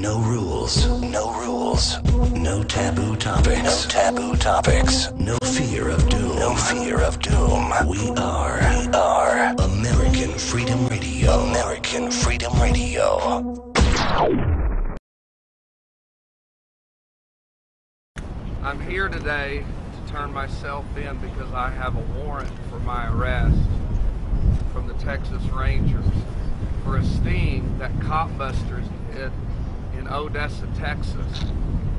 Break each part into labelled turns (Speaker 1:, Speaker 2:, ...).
Speaker 1: No rules. No rules. No taboo topics. No taboo topics. No fear of doom. No fear of doom. We are American Freedom Radio. American Freedom Radio.
Speaker 2: I'm here today to turn myself in because I have a warrant for my arrest from the Texas Rangers for a sting that cop busters did in Odessa, Texas,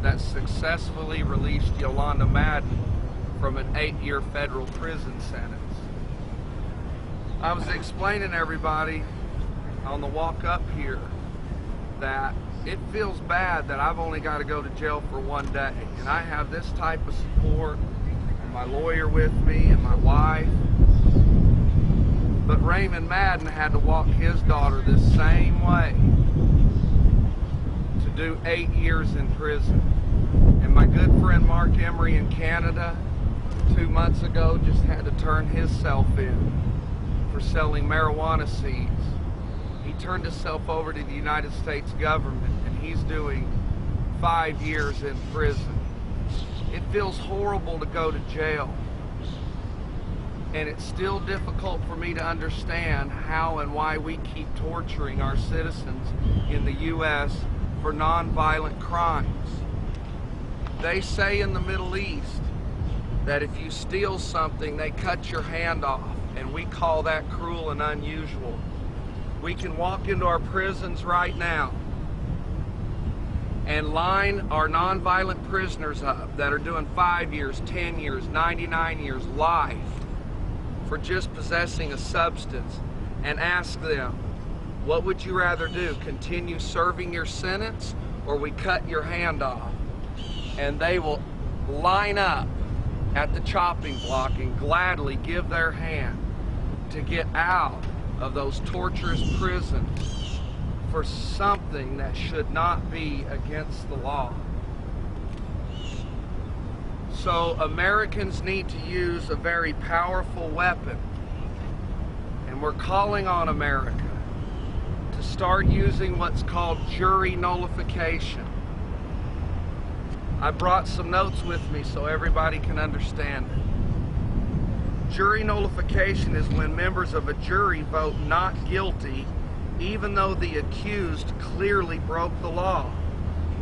Speaker 2: that successfully released Yolanda Madden from an 8-year federal prison sentence. I was explaining to everybody on the walk up here that it feels bad that I've only got to go to jail for 1 day, and I have this type of support, and my lawyer with me, and my wife. But Raymond Madden had to walk his daughter this same way to do 8 years in prison. And my good friend Marc Emery in Canada 2 months ago just had to turn himself in for selling marijuana seeds. He turned himself over to the United States government, and he's doing 5 years in prison. It feels horrible to go to jail. And it's still difficult for me to understand how and why we keep torturing our citizens in the U.S. for nonviolent crimes. They say in the Middle East that if you steal something, they cut your hand off, and we call that cruel and unusual. We can walk into our prisons right now and line our nonviolent prisoners up that are doing 5 years, 10 years, 99 years, life, for just possessing a substance, and ask them, what would you rather do, continue serving your sentence, or we cut your hand off? And they will line up at the chopping block and gladly give their hand to get out of those torturous prisons for something that should not be against the law. So Americans need to use a very powerful weapon, and we're calling on America to start using what's called jury nullification. I brought some notes with me so everybody can understand it. Jury nullification is when members of a jury vote not guilty even though the accused clearly broke the law.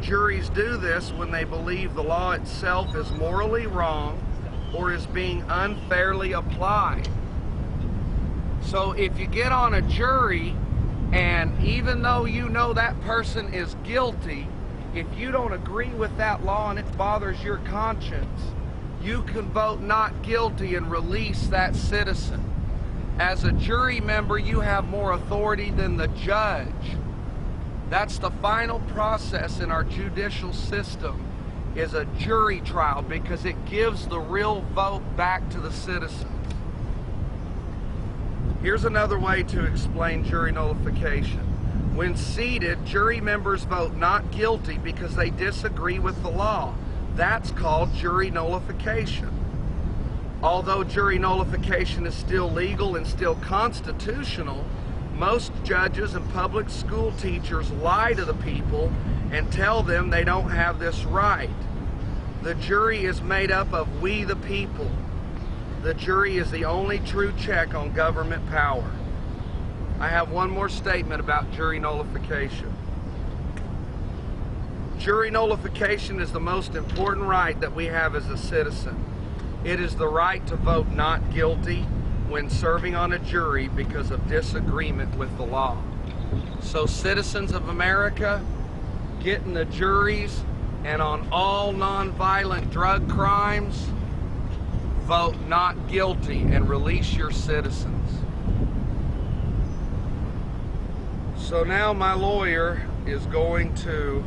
Speaker 2: Juries do this when they believe the law itself is morally wrong or is being unfairly applied. So if you get on a jury and even though you know that person is guilty, if you don't agree with that law and it bothers your conscience, you can vote not guilty and release that citizen. As a jury member, you have more authority than the judge. That's the final process in our judicial system, is a jury trial, because it gives the real vote back to the citizens. Here's another way to explain jury nullification. When seated, jury members vote not guilty because they disagree with the law. That's called jury nullification. Although jury nullification is still legal and still constitutional, most judges and public school teachers lie to the people and tell them they don't have this right. The jury is made up of we the people. The jury is the only true check on government power. I have one more statement about jury nullification. Jury nullification is the most important right that we have as a citizen. It is the right to vote not guilty when serving on a jury because of disagreement with the law. So citizens of America, get in the juries, and on all nonviolent drug crimes, vote not guilty and release your citizens. So now my lawyer is going to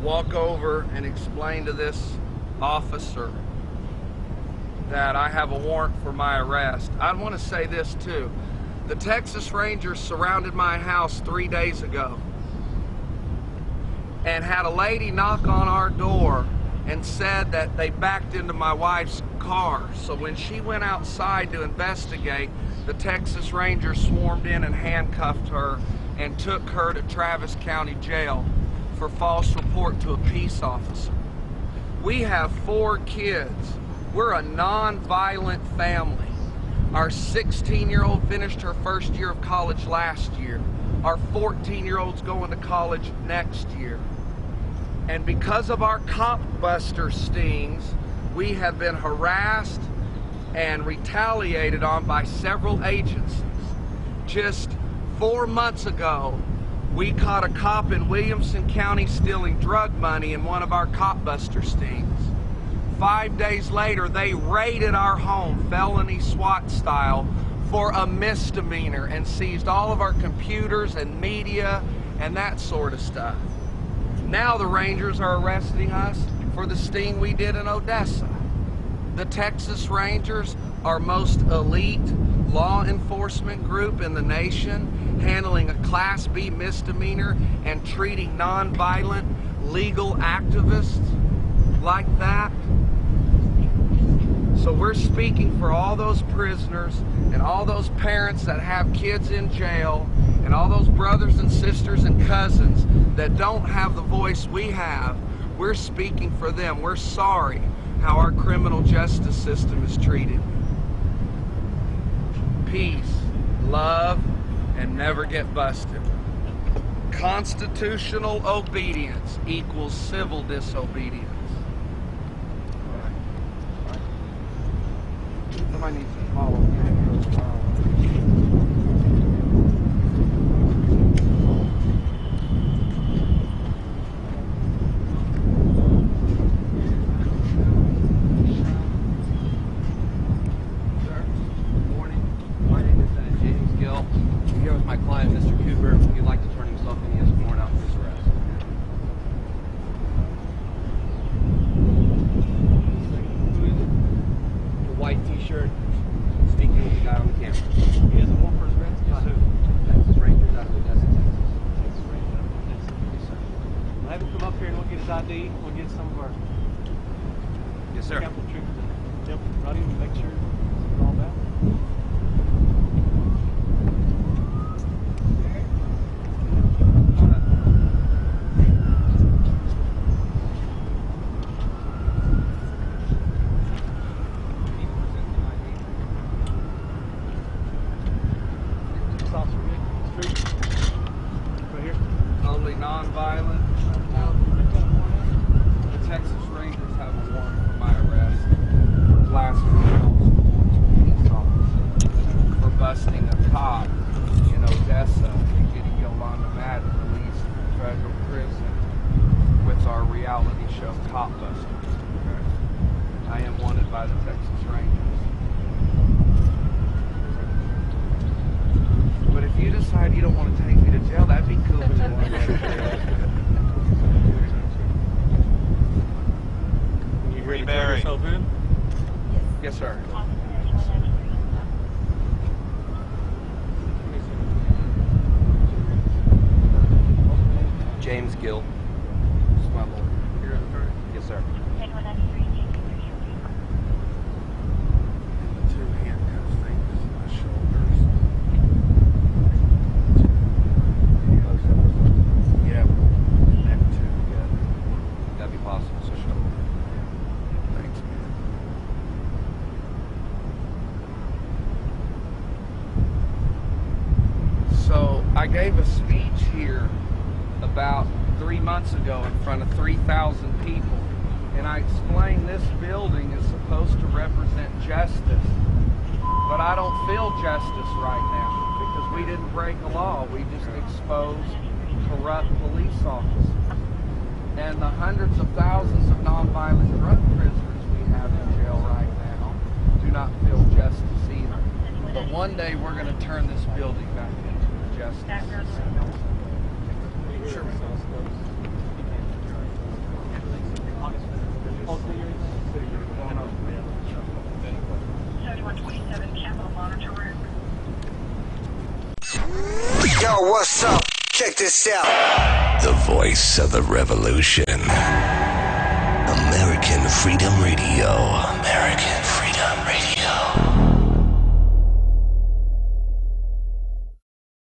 Speaker 2: walk over and explain to this officer that I have a warrant for my arrest. I want to say this too. The Texas Rangers surrounded my house 3 days ago and had a lady knock on our door and said that they backed into my wife's car. So when she went outside to investigate, the Texas Rangers swarmed in and handcuffed her and took her to Travis County Jail for false report to a peace officer. We have 4 kids. We're a non-violent family. Our 16-year-old finished her first year of college last year. Our 14-year-old's going to college next year. And because of our cop buster stings, we have been harassed and retaliated on by several agencies. Just 4 months ago, we caught a cop in Williamson County stealing drug money in one of our cop buster stings. 5 days later, they raided our home, felony SWAT style, for a misdemeanor and seized all of our computers and media and that sort of stuff. Now the Rangers are arresting us for the sting we did in Odessa. The Texas Rangers are most elite law enforcement group in the nation, handling a Class B misdemeanor and treating non-violent legal activists like that. So we're speaking for all those prisoners and all those parents that have kids in jail and all those brothers and sisters and cousins that don't have the voice we have. We're speaking for them. We're sorry how our criminal justice system is treated. Peace, love, and never get busted. Constitutional obedience equals civil disobedience. Somebody needs to follow me.
Speaker 3: My client, Mr. Cooper, if you'd like to turn himself in, he has a warrant out for his arrest. The white t-shirt, speaking with the guy on the camera. He has a warrant for his arrest? Yes, sir. Texas Rangers out of Odessa, Texas. Texas Rangers out of Odessa. Yes, sir.
Speaker 4: We'll have him come up here and look at his ID. We'll get some of our
Speaker 3: Yes, sir.
Speaker 4: Capitol troopers to help run him and make sure it's all that.
Speaker 2: Only non-violent. The Texas Rangers have a warrant for my arrest for blasphemy police officer for busting a cop in Odessa and getting Yolanda Madden released from federal prison with our reality show Cop Busters. I am wanted by the Texas Rangers. But if you decide you don't want to take me to jail, that'd be cool.
Speaker 4: Barry.
Speaker 2: Yes, sir.
Speaker 3: James Gill.
Speaker 2: It's my lord.
Speaker 3: Yes, sir.
Speaker 2: And the 2 handcuff things on my shoulders. Yeah, neck 2 together.
Speaker 3: That'd be possible, sir.
Speaker 2: Thanks, man. So I gave a speech here about 3 months ago in front of 3,000 people, and I explained this building is supposed to represent justice, but I don't feel justice right now because we didn't break a law. We just exposed corrupt police officers. And the hundreds of thousands of nonviolent drug prisoners we have in jail right now do not feel justice either. But one day we're going to turn this building back into a justice system. Sure.
Speaker 1: Yo, what's up? Check this out. The voice of the revolution. American Freedom Radio. American